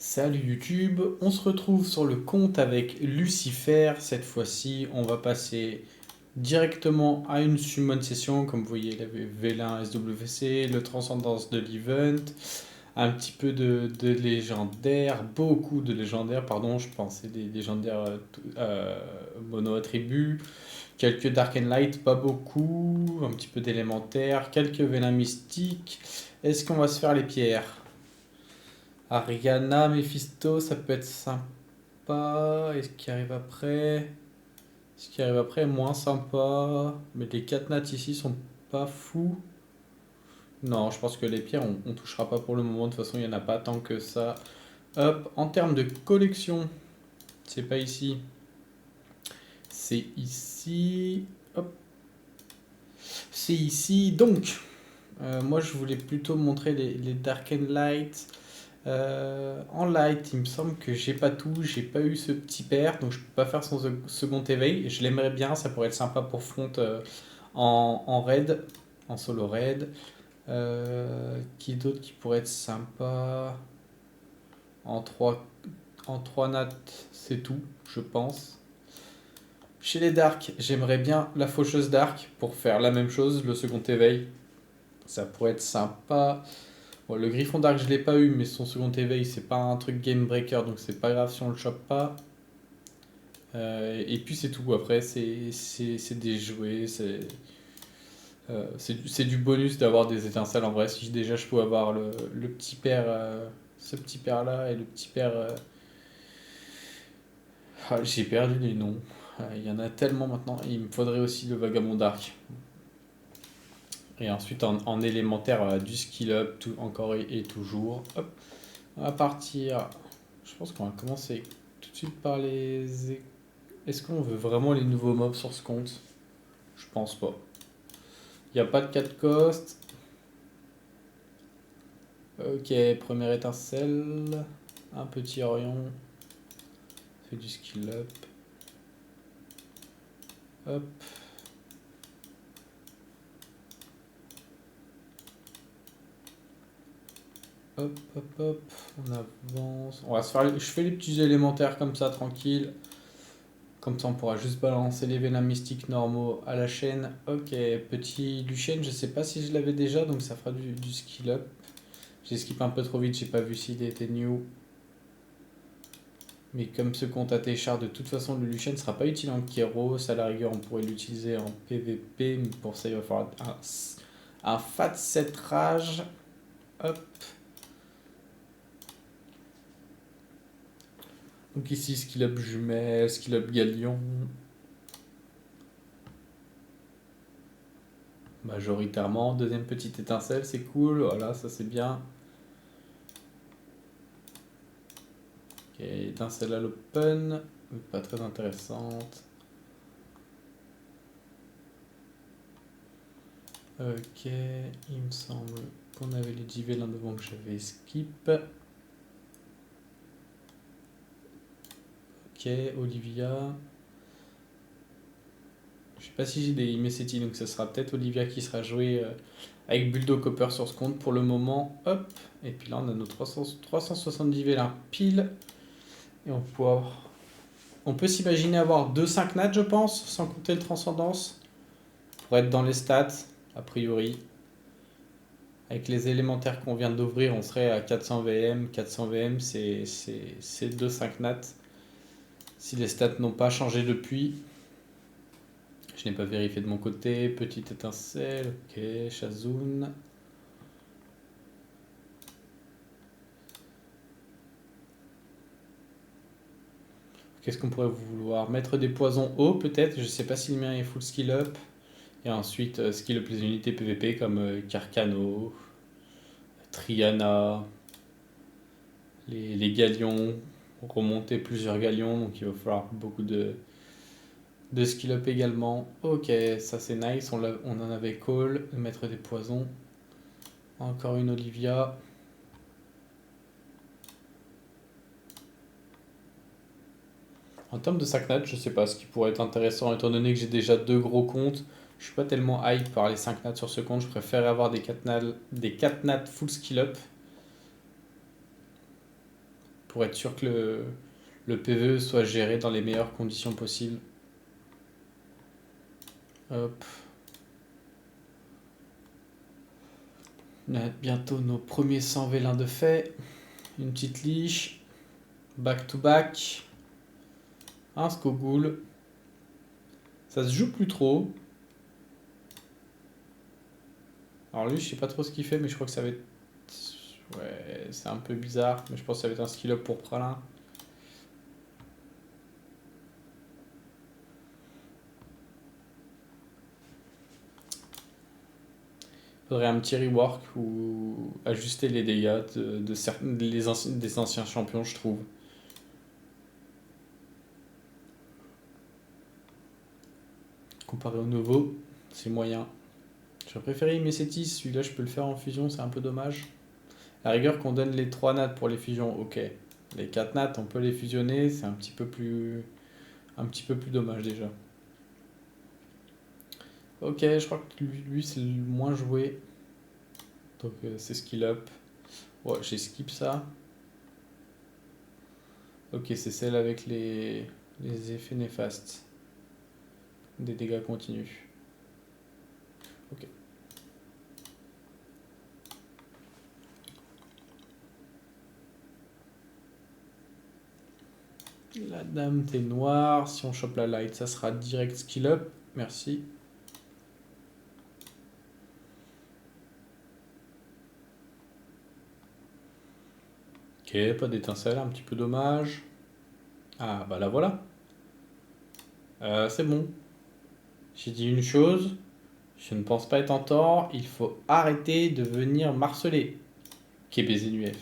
Salut YouTube, on se retrouve sur le compte avec Lucifer. Cette fois-ci, on va passer directement à une summon session. Comme vous voyez, il avait V1 SWC, le Transcendance de l'event, un petit peu de légendaires, beaucoup de légendaires, pardon, je pensais des légendaires mono attributs, quelques Dark and Light, pas beaucoup, un petit peu d'élémentaires, quelques vélins mystiques. Est-ce qu'on va se faire les pierres? Ariana, Mephisto, ça peut être sympa. Et ce qui arrive après? Ce qui arrive après est moins sympa. Mais les 4 nats ici sont pas fous. Non, je pense que les pierres, on touchera pas pour le moment. De toute façon, il n'y en a pas tant que ça. Hop, en termes de collection, c'est pas ici. C'est ici. Hop, c'est ici. Donc, moi, je voulais plutôt montrer les Dark and Light. En light, il me semble que j'ai pas tout, j'ai pas eu ce petit père, donc je peux pas faire son second éveil. Je l'aimerais bien, ça pourrait être sympa pour front en raid, en solo raid. Qui d'autre qui pourrait être sympa? En 3 en 3 nat, c'est tout, je pense. Chez les Dark, j'aimerais bien la faucheuse Dark pour faire la même chose, le second éveil. Ça pourrait être sympa. Bon, le Griffon Dark, je l'ai pas eu, mais son second éveil, c'est pas un truc game breaker, donc c'est pas grave si on le chope pas. Et puis c'est tout. Après, c'est des jouets, c'est du bonus d'avoir des étincelles. En vrai, si déjà je pouvais avoir le petit père, ce petit père là, et le petit père. Ah, j'ai perdu les noms. Il y en a tellement maintenant. Il me faudrait aussi le Vagabond Dark. Et ensuite en élémentaire, du skill up, tout, encore et toujours. Hop, on va partir. Je pense qu'on va commencer tout de suite par les. Est-ce qu'on veut vraiment les nouveaux mobs sur ce compte? Je pense pas. Il n'y a pas de 4 cost. Ok, première étincelle. Un petit Orion. Fait du skill up. Hop. Hop, hop, hop. On avance. On va se faire. Je fais les petits élémentaires comme ça, tranquille. Comme ça, on pourra juste balancer les vélins mystiques normaux à la chaîne. Ok, petit Lucien, je sais pas si je l'avais déjà, donc ça fera du skill up. J'ai skip un peu trop vite, j'ai pas vu s'il était new. Mais comme ce compte a télécharge, de toute façon, le Lucien ne sera pas utile en Kéros. À la rigueur, on pourrait l'utiliser en PVP, mais pour ça, il va falloir un fat 7 rage. Hop. Donc ici, skill up jumelle, skill up galion. Majoritairement, deuxième petite étincelle, c'est cool. Voilà, ça c'est bien. Ok, étincelle à l'open, pas très intéressante. Ok, il me semble qu'on avait les divels devant que j'avais skip. Ok, Olivia. Je sais pas si j'ai des Messetti, donc ce sera peut-être Olivia qui sera jouée avec Bulldog Copper sur ce compte pour le moment. Hop, et puis là on a nos 370 vélins pile. Et on peut s'imaginer avoir 2-5 nats, je pense, sans compter le transcendance, pour être dans les stats, a priori. Avec les élémentaires qu'on vient d'ouvrir, on serait à 400 VM. 400 VM, c'est 2-5 nats. Si les stats n'ont pas changé depuis. Je n'ai pas vérifié de mon côté. Petite étincelle, ok, Shazun. Qu'est-ce qu'on pourrait vouloir? Mettre des poisons hauts peut-être. Je ne sais pas si le mien est full skill up. Et ensuite skill up les unités PVP comme Carcano, Triana, les galions. Remonter plusieurs galions, donc il va falloir beaucoup de skill up également. Ok, ça c'est nice. On en avait call. Mettre des poisons. Encore une Olivia. En termes de sac-nat, je sais pas ce qui pourrait être intéressant étant donné que j'ai déjà deux gros comptes. Je suis pas tellement hype par les 5 nats sur ce compte. Je préfère avoir des 4 nats full skill up pour être sûr que le PvE soit géré dans les meilleures conditions possibles. Hop. On a bientôt nos premiers 100 vélins de fait. Une petite liche. Back to back. Un Skogoul. Ça se joue plus trop. Alors lui, je sais pas trop ce qu'il fait, mais je crois que ça va être... Ouais, c'est un peu bizarre, mais je pense que ça va être un skill up pour Pralin. Faudrait un petit rework ou ajuster les dégâts des anciens champions, je trouve. Comparé au nouveau, c'est moyen. J'aurais préféré Imesetis, celui-là je peux le faire en fusion, c'est un peu dommage. À la rigueur qu'on donne les 3 nats pour les fusions, ok. Les 4 nats, on peut les fusionner, c'est un petit peu plus dommage déjà. Ok, je crois que lui c'est le moins joué. Donc c'est skill up. Ouais, j'ai skip ça. Ok, c'est celle avec les effets néfastes. Des dégâts continus. Ok. La dame, t'es noire. Si on chope la light, ça sera direct skill up. Merci. Ok, pas d'étincelle, un petit peu dommage. Ah, bah la voilà. C'est bon. J'ai dit une chose. Je ne pense pas être en tort. Il faut arrêter de venir marceler. KBZNUF.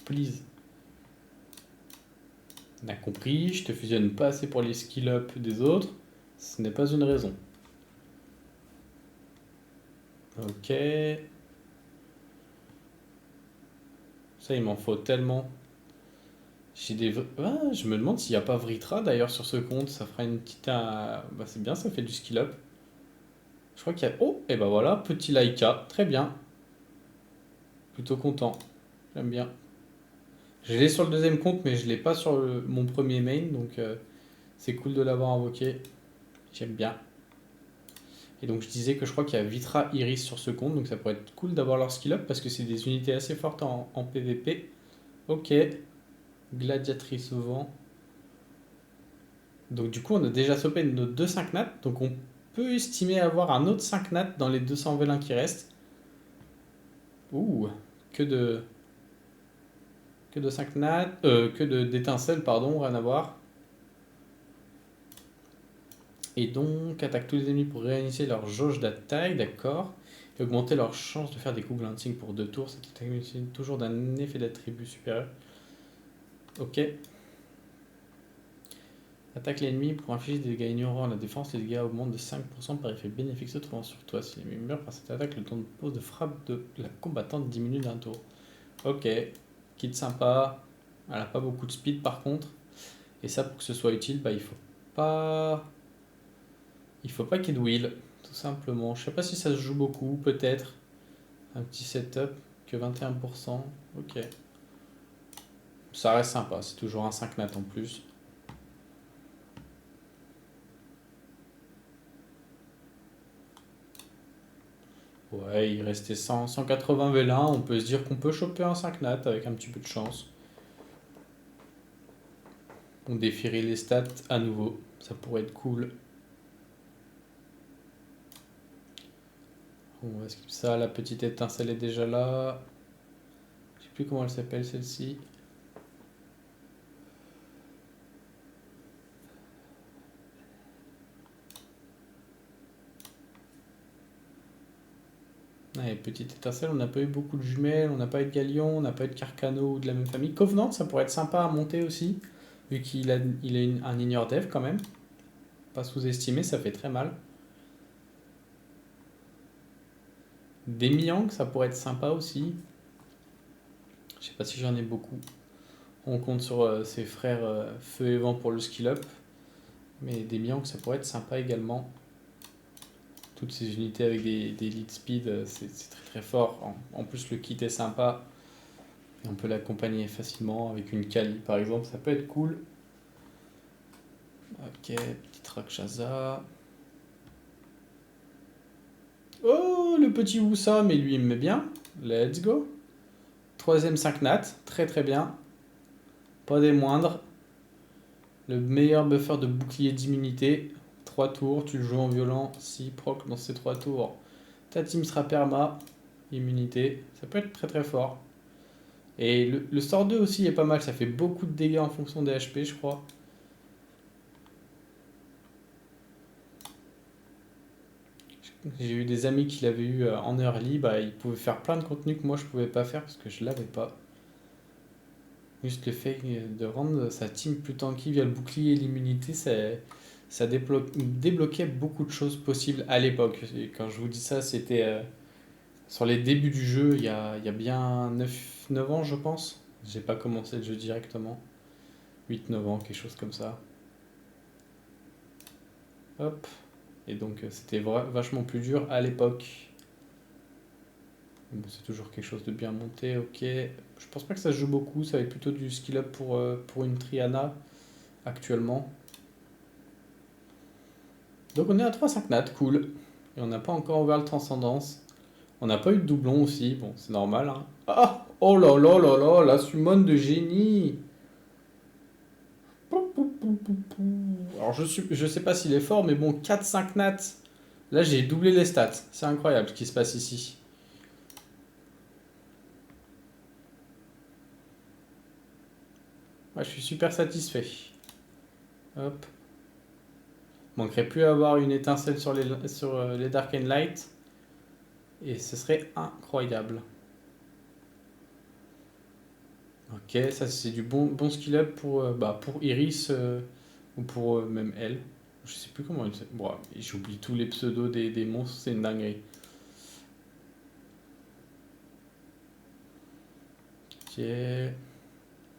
Please. On a compris, je te fusionne pas assez pour les skill up des autres. Ce n'est pas une raison. Ok. Ça, il m'en faut tellement. J'ai des... Ah, je me demande s'il n'y a pas Vritra d'ailleurs sur ce compte. Ça fera une petite... Bah, c'est bien, ça fait du skill up. Je crois qu'il y a... Oh, et bah voilà, petit Laika. Très bien. Plutôt content. J'aime bien. Je l'ai sur le deuxième compte, mais je l'ai pas sur mon premier main. Donc c'est cool de l'avoir invoqué. J'aime bien. Et donc je disais que je crois qu'il y a Vitra Iris sur ce compte. Donc ça pourrait être cool d'avoir leur skill up parce que c'est des unités assez fortes en PvP. Ok. Gladiatrice au vent. Donc du coup, on a déjà sopé nos 2 5 nats. Donc on peut estimer avoir un autre 5 nats dans les 200 vélins qui restent. Ouh, que de, que de 5 nats, d'étincelles, pardon, rien à voir. Et donc, attaque tous les ennemis pour réinitier leur jauge d'attaque, d'accord. Et augmenter leur chance de faire des coups glancing pour 2 tours. Cette attaque bénéficie toujours d'un effet d'attribut supérieur. Ok. Attaque l'ennemi pour infliger des dégâts ignorants à la défense. Les dégâts augmentent de 5% par effet bénéfique se trouvant sur toi. Si l'ennemi meurt par cette attaque, le temps de pause de frappe de la combattante diminue d'un tour. Ok, kit sympa. Elle a pas beaucoup de speed par contre. Et ça, pour que ce soit utile, bah, pas... il faut pas qu'il y ait de wheel, tout simplement. Je sais pas si ça se joue beaucoup, peut-être. Un petit setup que 21%. Ok. Ça reste sympa, c'est toujours un 5 nat en plus. Ouais, il restait 180 vélins. On peut se dire qu'on peut choper un 5 nat avec un petit peu de chance. On défierait les stats à nouveau. Ça pourrait être cool. On va skip ça. La petite étincelle est déjà là. Je sais plus comment elle s'appelle celle-ci. Ouais, petite étincelle, on n'a pas eu beaucoup de jumelles, on n'a pas eu de Galion, on n'a pas eu de Carcano ou de la même famille. Covenant, ça pourrait être sympa à monter aussi, vu qu'il a un ignore dev quand même. Pas sous-estimé, ça fait très mal. Demi-Yang, ça pourrait être sympa aussi. Je sais pas si j'en ai beaucoup. On compte sur ses frères Feu et Vent pour le skill up. Mais Demi-Yang, ça pourrait être sympa également. Toutes ces unités avec des lead speed, c'est très très fort. En plus, le kit est sympa. Et on peut l'accompagner facilement avec une Kali par exemple, ça peut être cool. Ok, petit Rakshasa. Oh, le petit Wusa, mais lui il me met bien. Let's go. Troisième 5 nat, très très bien. Pas des moindres. Le meilleur buffer de bouclier d'immunité. 3 tours, tu le joues en violent, si proc dans ces 3 tours. Ta team sera perma, immunité. Ça peut être très très fort. Et le sort 2 aussi est pas mal, ça fait beaucoup de dégâts en fonction des HP, je crois. J'ai eu des amis qui l'avaient eu en early, bah, ils pouvaient faire plein de contenu que moi je pouvais pas faire parce que je l'avais pas. Juste le fait de rendre sa team plus tanky via le bouclier et l'immunité, ça débloquait beaucoup de choses possibles à l'époque. Et quand je vous dis ça, c'était sur les débuts du jeu, il y a bien 9 ans, je pense. J'ai pas commencé le jeu directement. 8 9 ans, quelque chose comme ça. Hop. Et donc c'était vachement plus dur à l'époque. Bon, c'est toujours quelque chose de bien monté, ok. Je pense pas que ça se joue beaucoup, ça va être plutôt du skill up pour une Triana actuellement. Donc on est à 3-5 nat, cool. Et on n'a pas encore ouvert le transcendance. On n'a pas eu de doublon aussi, bon c'est normal. Hein. Ah, oh là là là là, la summon de génie. Pou, pou, pou, pou, pou. Alors je sais pas s'il est fort, mais bon, 4-5 nat. Là j'ai doublé les stats, c'est incroyable ce qui se passe ici. Ouais, je suis super satisfait. Hop. Manquerait plus à avoir une étincelle sur les Dark and Light. Et ce serait incroyable. Ok, ça c'est du bon skill up pour Iris ou pour même elle. Je sais plus comment elle s'appelle. Bon, j'oublie tous les pseudos des monstres, c'est une dinguerie. Ok.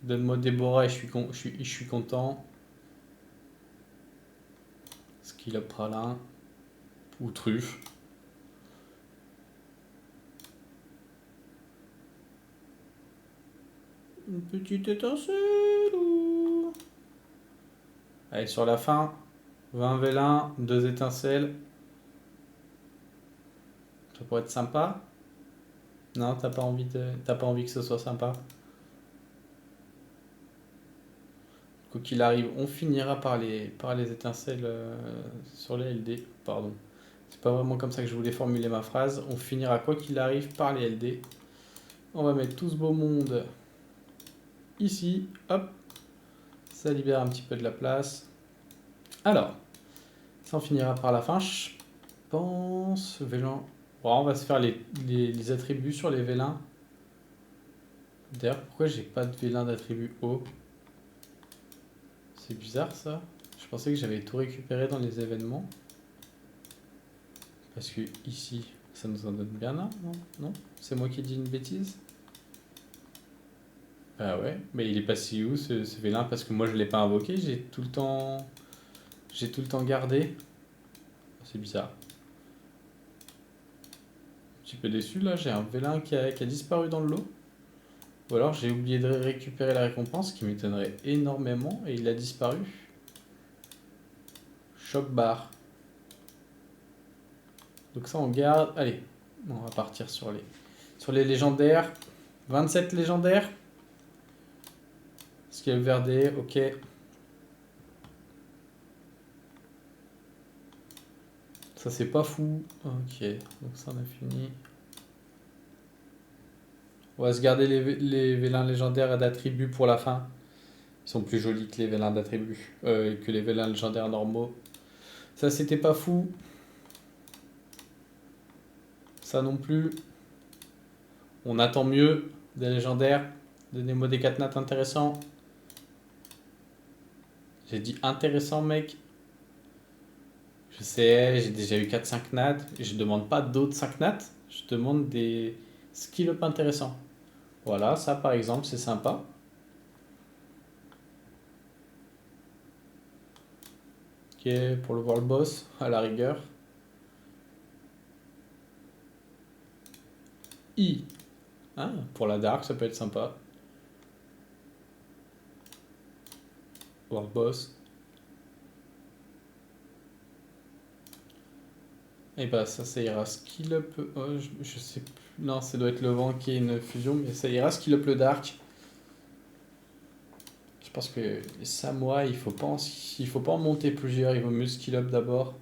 Donne-moi Déborah et je suis content. Skill up Pralin. Ou Truffe. Une petite étincelle. Allez, sur la fin. 20 vélins, 2 étincelles. Ça pourrait être sympa. Non, t'as pas envie que ce soit sympa. Quoi qu'il arrive, on finira par les étincelles sur les LD. Pardon. C'est pas vraiment comme ça que je voulais formuler ma phrase. On finira quoi qu'il arrive par les LD. On va mettre tout ce beau monde ici. Hop. Ça libère un petit peu de la place. Alors, ça on finira par la fin, je pense. Vélin. Bon, on va se faire les attributs sur les vélins. D'ailleurs, pourquoi j'ai pas de vélin d'attribut haut? C'est bizarre ça. Je pensais que j'avais tout récupéré dans les événements. Parce que ici, ça nous en donne bien un, non? Non? C'est moi qui dis une bêtise? Ah ouais, mais il est passé où ce vélin? Parce que moi je l'ai pas invoqué, j'ai tout le temps gardé. C'est bizarre. Un petit peu déçu là, j'ai un vélin qui a disparu dans le lot. Ou alors j'ai oublié de récupérer la récompense, qui m'étonnerait énormément, et il a disparu. Choc bar. Donc ça on garde. Allez, on va partir sur les légendaires. 27 légendaires. Ce qui est le verdé, ok. Ça c'est pas fou. Ok, donc ça on a fini. On va se garder les vélins légendaires d'attributs pour la fin. Ils sont plus jolis que les vélins d'attributs. Que les vélins légendaires normaux. Ça c'était pas fou. Ça non plus. On attend mieux des légendaires. Donnez-moi des 4 nats intéressants. J'ai dit intéressant mec. Je sais, j'ai déjà eu 4-5 nats. Et je demande pas d'autres 5 nats. Je demande des skill up intéressants. Voilà, ça par exemple, c'est sympa. Ok, pour le voir le boss, à la rigueur. I. Ah, pour la dark, ça peut être sympa. World Boss. Et bah ça ira skill up. Oh, je sais plus. Non, ça doit être le vent qui est une fusion, mais ça ira skill up le Dark. Je pense que les samouraïs, il faut pas en monter plusieurs, il vaut mieux skill up d'abord.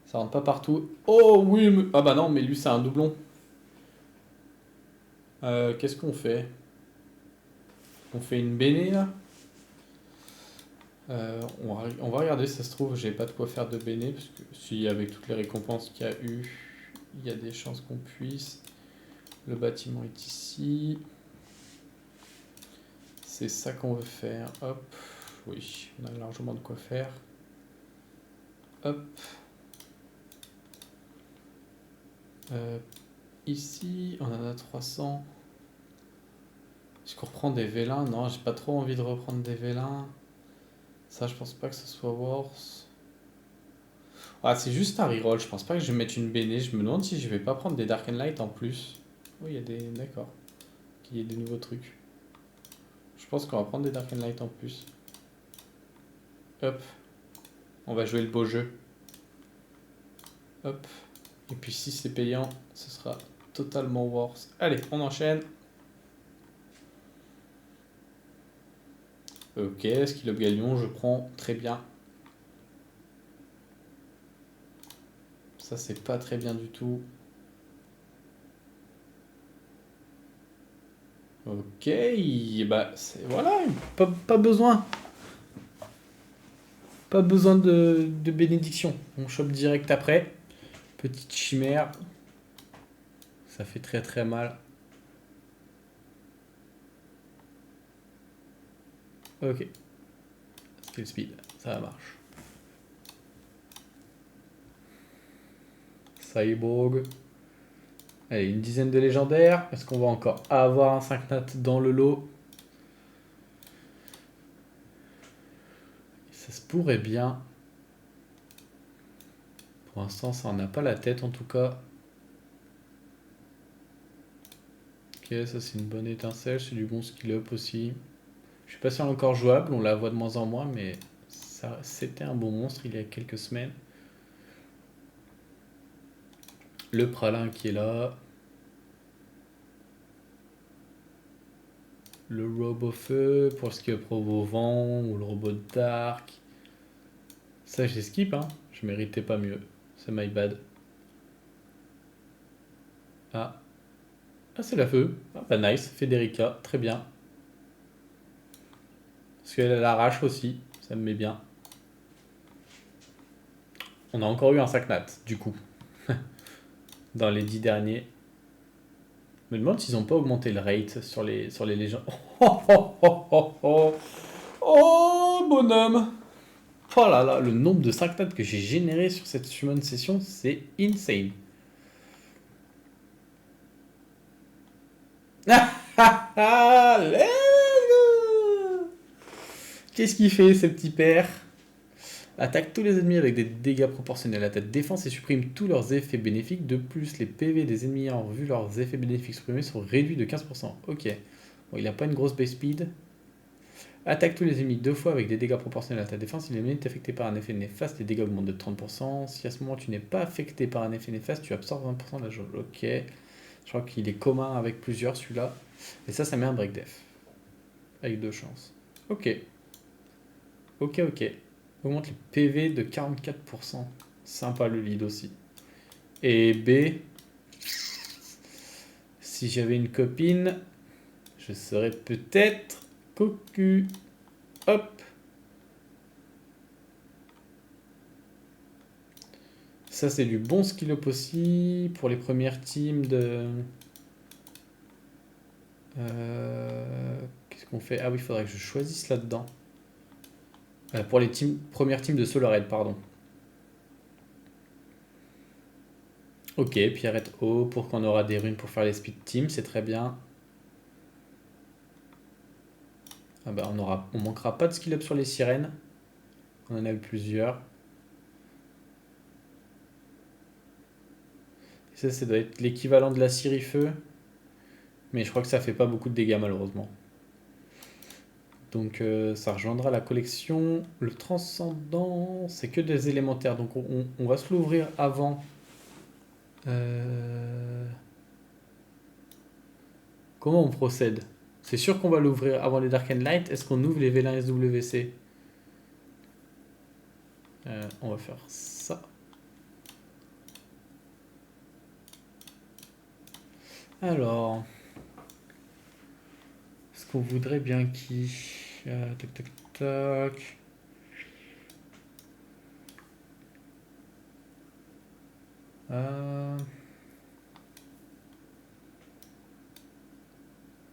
Ça rentre pas partout. Oh oui, ah bah non, mais lui c'est un doublon. Qu'est-ce qu'on fait? On fait une béné là? On va regarder si ça se trouve, j'ai pas de quoi faire de béné, parce que si avec toutes les récompenses qu'il y a eu, il y a des chances qu'on puisse. Le bâtiment est ici. C'est ça qu'on veut faire. Hop. Oui, on a largement de quoi faire. Hop. Ici, on en a 300. Est-ce qu'on reprend des vélins? Non, j'ai pas trop envie de reprendre des vélins. Ça, je pense pas que ce soit worse. Ah, c'est juste un reroll. Je pense pas que je vais mettre une béné. Je me demande si je vais pas prendre des Dark and Light en plus. Oui, il y a des. D'accord. Il y a des nouveaux trucs. Je pense qu'on va prendre des Dark and Light en plus. Hop. On va jouer le beau jeu. Hop. Et puis si c'est payant, ce sera totalement worse. Allez, on enchaîne. Ok, skill up galion, je prends très bien. Ça, c'est pas très bien du tout. Ok, bah voilà, pas besoin. Pas besoin de bénédiction. On chope direct après. Petite chimère. Ça fait très très mal. Ok. Skill speed, ça marche. Cyborg. Allez, une dizaine de légendaires. Est-ce qu'on va encore avoir un 5 nat dans le lot? Ça se pourrait bien. Pour l'instant, ça en a pas la tête en tout cas. Ok, ça c'est une bonne étincelle. C'est du bon skill up aussi. Je sais pas si elle est encore jouable. On la voit de moins en moins, mais ça, c'était un bon monstre il y a quelques semaines. Le pralin qui est là. Le robot feu pour ce qui est pro au vent ou le robot dark. Ça j'ai skip hein. Je méritais pas mieux. C'est my bad. Ah. Ah c'est la feu. Ah bah nice. Federica. Très bien. Parce qu'elle l'arrache aussi. Ça me met bien. On a encore eu un sac nat du coup. Dans les 10 derniers. Je me demande s'ils ont pas augmenté le rate sur les légendes. Oh, oh, oh, oh, oh. Oh, bonhomme. Oh là là, le nombre de 5 nats que j'ai généré sur cette summon session, c'est insane. Ah, let's go. Qu'est-ce qu'il fait, ce petit père? Attaque tous les ennemis avec des dégâts proportionnels à ta défense et supprime tous leurs effets bénéfiques. De plus, les PV des ennemis ayant vu leurs effets bénéfiques supprimés sont réduits de 15%. Ok. Bon, il n'a pas une grosse base speed. Attaque tous les ennemis deux fois avec des dégâts proportionnels à ta défense. Si l'ennemi est affecté par un effet néfaste, les dégâts augmentent de 30%. Si à ce moment tu n'es pas affecté par un effet néfaste, tu absorbes 20% de la jauge. Ok. Je crois qu'il est commun avec plusieurs celui-là. Et ça met un break def. Avec 2 chances. Ok. Ok, ok. Augmente le PV de 44%. Sympa le lead aussi. Et B. Si j'avais une copine, je serais peut-être cocu. Hop. Ça, c'est du bon skill up aussi pour les premières teams de. Qu'est-ce qu'on fait? Ah oui, il faudrait que je choisisse là-dedans. Pour les premières teams de Solared, pardon. Ok, Pierrette O pour qu'on aura des runes pour faire les speed teams, c'est très bien. Ah bah on manquera pas de skill up sur les sirènes. On en a eu plusieurs. Et ça doit être l'équivalent de la Sirifeu. Mais je crois que ça fait pas beaucoup de dégâts malheureusement. Donc ça rejoindra la collection. Le transcendant, c'est que des élémentaires. Donc on va se l'ouvrir avant. Euh, Comment on procède? C'est sûr qu'on va l'ouvrir avant les Dark and Light. Est-ce qu'on ouvre les Vélins SWC? On va faire ça. Alors, est-ce qu'on voudrait bien qui? Tac, tac, tac.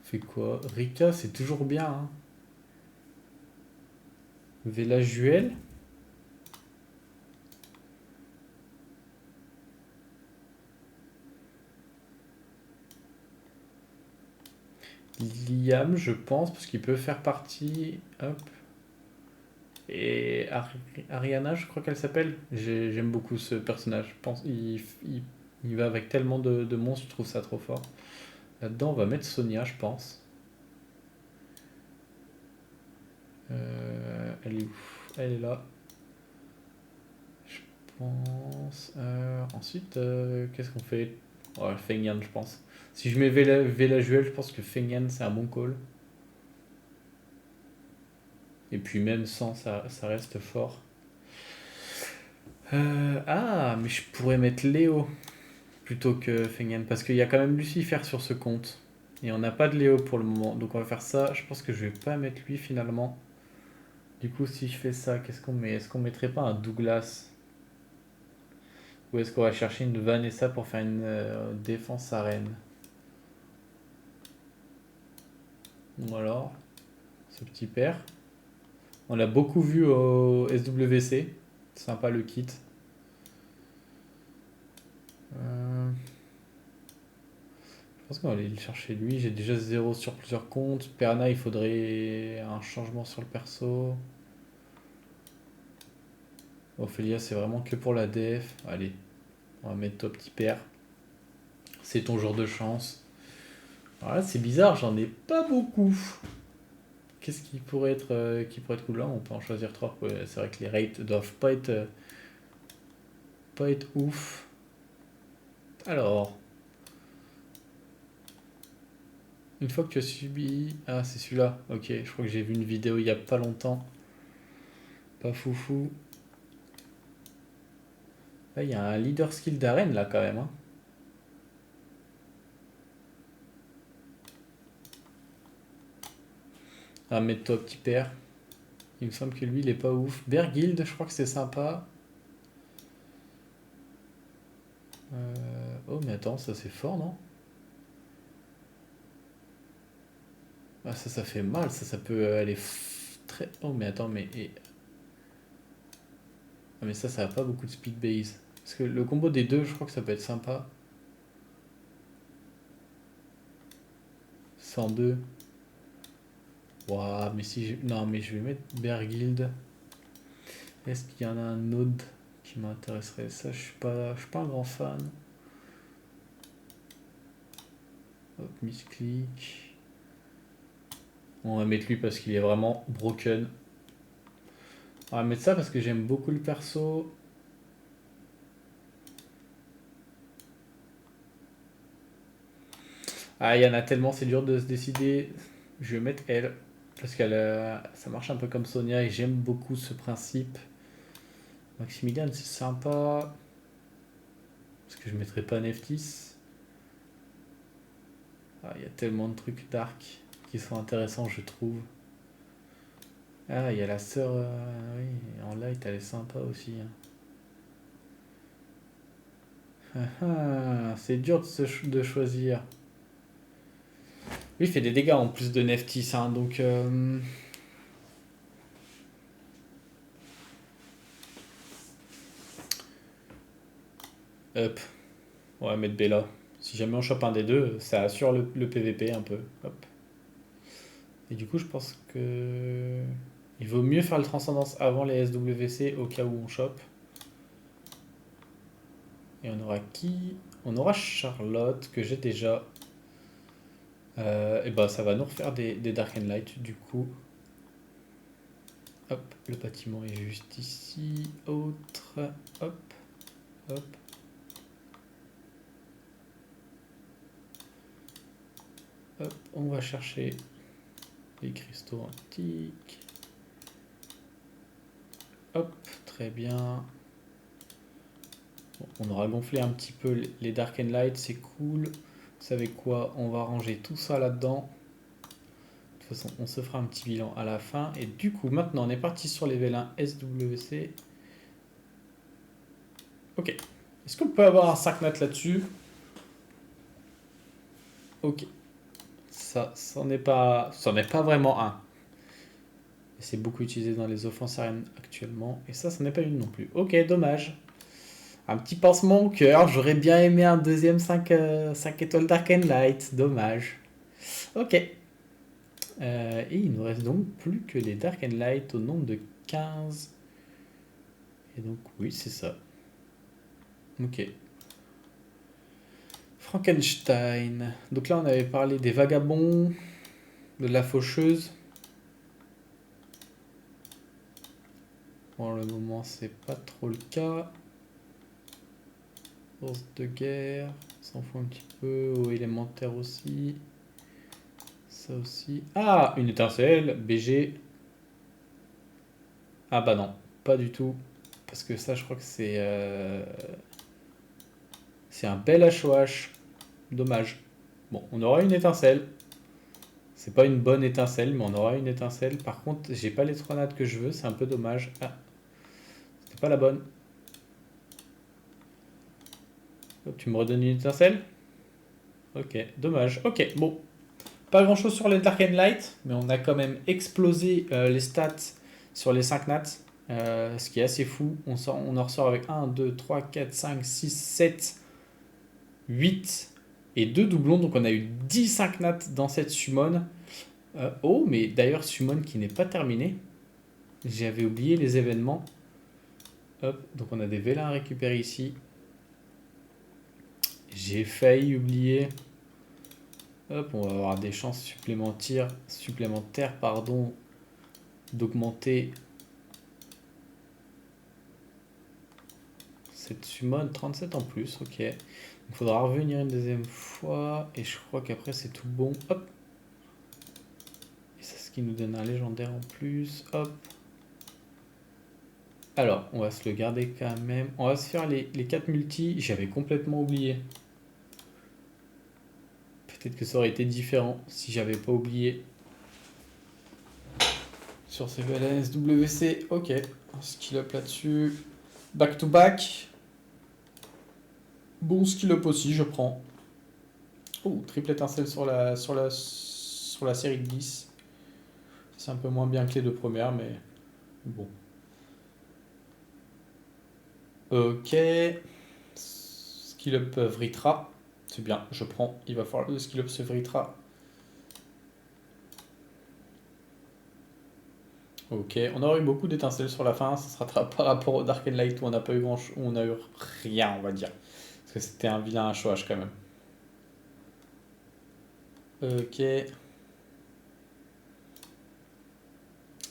Fait quoi? Rika, c'est toujours bien, hein. Vela Juel. Liam, je pense, parce qu'il peut faire partie. Hop. Et Ariana, je crois qu'elle s'appelle. J'aime beaucoup ce personnage. Je pense, il va avec tellement de monstres, je trouve ça trop fort. Là-dedans, on va mettre Sonia, je pense. Elle est où? Elle est là. Je pense. Ensuite, qu'est-ce qu'on fait? Ouais, Feng Yan, je pense. Si je mets Vela Juel, je pense que Feng Yan, c'est un bon call. Et puis même sans, ça reste fort. Mais je pourrais mettre Léo plutôt que Feng Yan, parce qu'il y a quand même Lucifer sur ce compte. Et on n'a pas de Léo pour le moment. Donc on va faire ça. Je pense que je vais pas mettre lui finalement. Du coup, si je fais ça, qu'est-ce qu'on met? Est-ce qu'on mettrait pas un Douglas? Ou est-ce qu'on va chercher une Vanessa pour faire une défense arène? Ou alors, ce petit père. On l'a beaucoup vu au SWC. Sympa le kit. Je pense qu'on va aller le chercher lui. J'ai déjà 0 sur plusieurs comptes. Perna, il faudrait un changement sur le perso. Ophélia, c'est vraiment que pour la def. Allez, on va mettre toi petit père. C'est ton jour de chance. Voilà, c'est bizarre, j'en ai pas beaucoup. Qu'est-ce qui pourrait être cool là? On peut en choisir 3. Ouais, c'est vrai que les rates doivent pas être ouf. Alors, une fois que tu as subi. Ah, c'est celui-là. Ok, je crois que j'ai vu une vidéo il y a pas longtemps. Pas foufou. Là, il y a un leader skill d'arène là quand même, hein. Ah, mets-toi petit père. Il me semble que lui, il est pas ouf. Berguild, je crois que c'est sympa. Oh, mais attends, ça c'est fort, non? Ah, ça fait mal. Ça peut aller très. Oh, mais attends, mais. Ah, mais ça a pas beaucoup de speed base. Parce que le combo des deux, je crois que ça peut être sympa. 102. Waouh, mais si je. Non, mais je vais mettre Berguild. Est-ce qu'il y en a un autre qui m'intéresserait? Ça, je suis pas un grand fan. Hop, misclick. On va mettre lui parce qu'il est vraiment broken. On va mettre ça parce que j'aime beaucoup le perso. Ah, il y en a tellement, c'est dur de se décider. Je vais mettre elle. Parce ça marche un peu comme Sonia et j'aime beaucoup ce principe. Maximilian, c'est sympa. Parce que je mettrais pas Neftis. Ah, il y a tellement de trucs dark qui sont intéressants, je trouve. Ah, il y a la sœur. Oui, en light, elle est sympa aussi, hein. C'est dur de choisir. Lui, il fait des dégâts en plus de Neftis, hein, donc. Hop, on va mettre Bella. Si jamais on chope un des deux, ça assure le PVP un peu. Hop. Et du coup, je pense que. Il vaut mieux faire le transcendance avant les SWC au cas où on chope. Et on aura qui? On aura Charlotte, que j'ai déjà. Et bah, ça va nous refaire des Dark and Light, du coup. Hop, le bâtiment est juste ici. Autre. Hop, hop. Hop, on va chercher les cristaux antiques. Hop, très bien. Bon, on aura gonflé un petit peu les Dark and Light, c'est cool. Vous savez quoi? On va ranger tout ça là-dedans. De toute façon, on se fera un petit bilan à la fin. Et du coup, maintenant, on est parti sur les vélins SWC. Ok. Est-ce qu'on peut avoir un 5 nat là-dessus? Ok. Ça, c'en est pas vraiment un. C'est beaucoup utilisé dans les offenses aériennes actuellement. Et ça, c'en est pas une non plus. Ok, dommage. Un petit pansement au cœur. J'aurais bien aimé un deuxième 5 étoiles Dark and Light. Dommage. Ok. Et il nous reste donc plus que les Dark and Light au nombre de 15. Et donc, oui, c'est ça. Ok. Frankenstein. Donc là, on avait parlé des vagabonds, de la faucheuse. Pour le moment, c'est pas trop le cas. Force de guerre, on s'en fout un petit peu. Eau élémentaire aussi. Ça aussi. Ah, une étincelle, BG. Ah bah non, pas du tout. Parce que ça, je crois que c'est un bel HOH. Dommage. Bon, on aura une étincelle. C'est pas une bonne étincelle, mais on aura une étincelle. Par contre, j'ai pas les 3 nattes que je veux, c'est un peu dommage. Ah, c'était pas la bonne. Hop, tu me redonnes une étincelle? Ok, dommage. Ok, bon. Pas grand chose sur les Dark and Light, mais on a quand même explosé les stats sur les 5 nats. Ce qui est assez fou. On en ressort avec 1, 2, 3, 4, 5, 6, 7, 8 et 2 doublons. Donc on a eu 10 5 nats dans cette summon. Oh, mais d'ailleurs, summon qui n'est pas terminé. J'avais oublié les événements. Hop, donc on a des vélins à récupérer ici. J'ai failli oublier. Hop, on va avoir des chances supplémentaires pardon, d'augmenter cette summon 37 en plus. Ok. Il faudra revenir une deuxième fois. Et je crois qu'après c'est tout bon. Hop. Et c'est ce qui nous donne un légendaire en plus. Hop. Alors, on va se le garder quand même. On va se faire les 4 multi. J'avais complètement oublié. Peut-être que ça aurait été différent si j'avais pas oublié. Sur ces WC, ok. Un skill up là-dessus. Back to back. Bon skill up aussi, je prends. Oh, triple étincelle sur la série de 10. C'est un peu moins bien que les deux premières, mais bon. Ok. Skill up Vritra. C'est bien, je prends. Il va falloir le skill up ce Vritra. Ok, on aura eu beaucoup d'étincelles sur la fin. Ça se rattrape par rapport au Dark and Light où on n'a pas eu où on a eu rien, on va dire. Parce que c'était un vilain HOH quand même. Ok.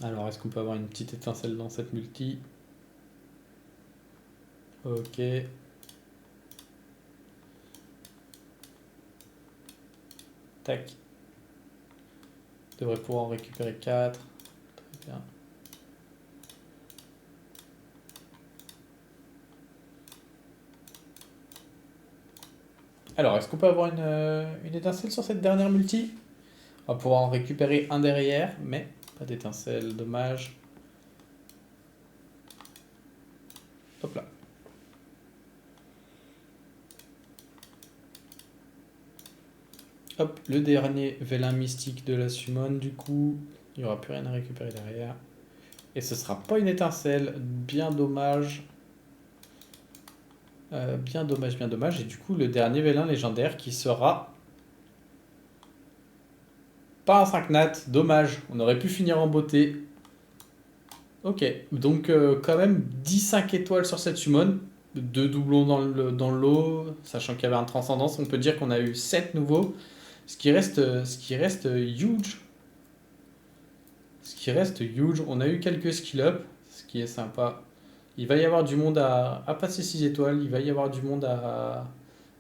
Alors, est-ce qu'on peut avoir une petite étincelle dans cette multi? Ok. Tac. Devrait pouvoir en récupérer 4. Très bien. Alors, est-ce qu'on peut avoir une étincelle sur cette dernière multi? On va pouvoir en récupérer un derrière, mais pas d'étincelle, dommage. Hop là. Hop, le dernier vélin mystique de la summon, du coup, il n'y aura plus rien à récupérer derrière. Et ce sera pas une étincelle, bien dommage. Bien dommage, bien dommage. Et du coup, le dernier vélin légendaire qui sera pas un 5 nat, dommage. On aurait pu finir en beauté. Ok, donc quand même 10 5 étoiles sur cette summon. Deux doublons dans le lot, sachant qu'il y avait un transcendance. On peut dire qu'on a eu 7 nouveaux. Ce qui reste huge. Ce qui reste huge. On a eu quelques skill up, ce qui est sympa. Il va y avoir du monde à passer 6 étoiles. Il va y avoir du monde à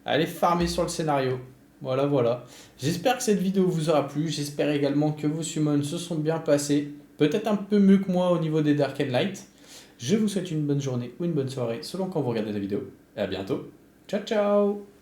aller farmer sur le scénario. Voilà, voilà. J'espère que cette vidéo vous aura plu. J'espère également que vos summons se sont bien passés. Peut-être un peu mieux que moi au niveau des Dark and Light. Je vous souhaite une bonne journée ou une bonne soirée selon quand vous regardez la vidéo. Et à bientôt. Ciao, ciao!